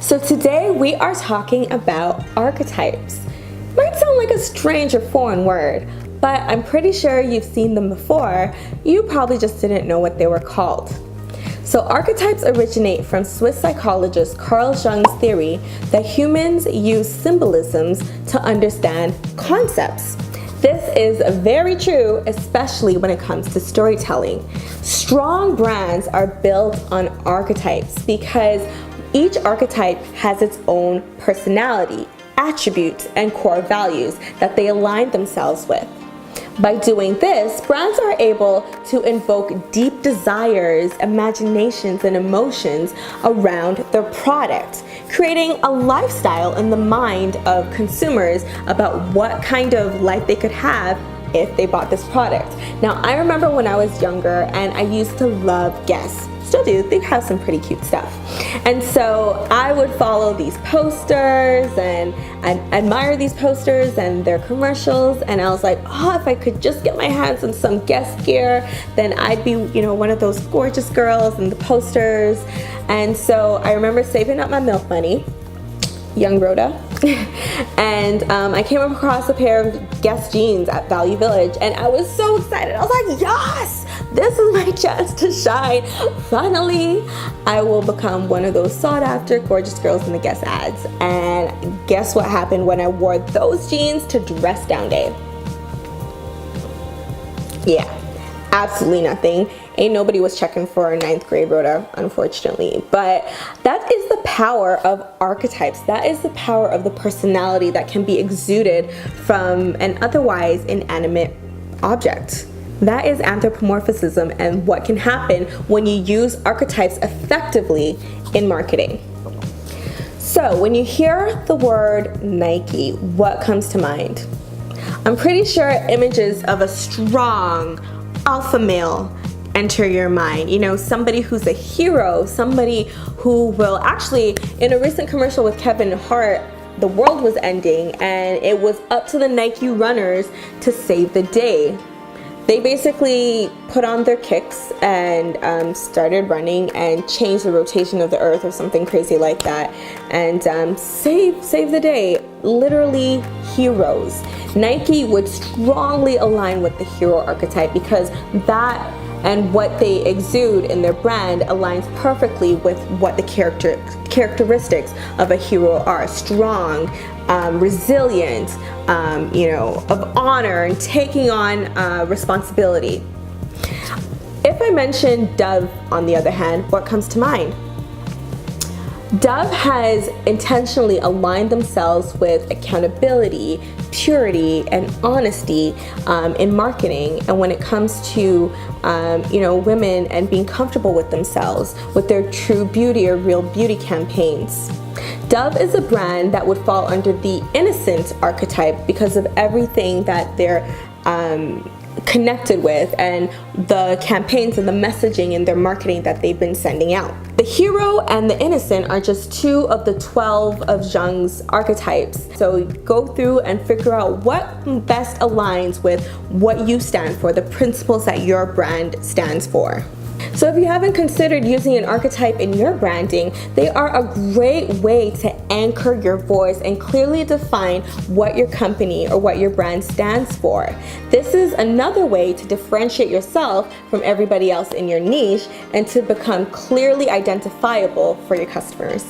So today we are talking about archetypes. Might sound like a strange or foreign word, but I'm pretty sure you've seen them before. You probably just didn't know what they were called. So archetypes originate from Swiss psychologist Carl Jung's theory that humans use symbolisms to understand concepts. This is very true, especially when it comes to storytelling. Strong brands are built on archetypes because each archetype has its own personality, attributes, and core values that they align themselves with. By doing this, brands are able to invoke deep desires, imaginations, and emotions around their product, creating a lifestyle in the mind of consumers about what kind of life they could have if they bought this product. Now, I remember when I was younger and I used to love Guess. Still do, they have some pretty cute stuff. And so I would follow these posters and admire these posters and their commercials, and I was like, oh, if I could just get my hands on some Guess gear, then I'd be, one of those gorgeous girls in the posters. And so I remember saving up my milk money, young Rhoda, and I came across a pair of Guess jeans at Value Village, and I was so excited. I was like, yes, this is my chance to shine. Finally, I will become one of those sought after gorgeous girls in the Guess ads. And guess what happened when I wore those jeans to dress down day? Yeah, absolutely nothing. Ain't nobody was checking for a 9th grade Rhoda, unfortunately. But that is the power of archetypes. That is the power of the personality that can be exuded from an otherwise inanimate object. That is anthropomorphism and what can happen when you use archetypes effectively in marketing. So when you hear the word Nike, what comes to mind? I'm pretty sure images of a strong alpha male enter your mind. Somebody who's a hero, somebody who will actually, in a recent commercial with Kevin Hart, the world was ending and it was up to the Nike runners to save the day. They basically put on their kicks and started running and changed the rotation of the earth or something crazy like that, and save the day. Literally heroes. Nike would strongly align with the hero archetype because that and what they exude in their brand aligns perfectly with what the characteristics of a hero are. Strong, resilient, of honor and taking on responsibility. If I mention Dove, on the other hand, what comes to mind? Dove has intentionally aligned themselves with accountability, purity, and honesty in marketing. And when it comes to, women and being comfortable with themselves, with their true beauty or real beauty campaigns. Dove is a brand that would fall under the innocent archetype because of everything that they're connected with and the campaigns and the messaging and their marketing that they've been sending out. The hero and the innocent are just 2 of the 12 of Jung's archetypes. So go through and figure out what best aligns with what you stand for, the principles that your brand stands for. So if you haven't considered using an archetype in your branding, they are a great way to anchor your voice and clearly define what your company or what your brand stands for. This is another way to differentiate yourself from everybody else in your niche and to become clearly identifiable for your customers.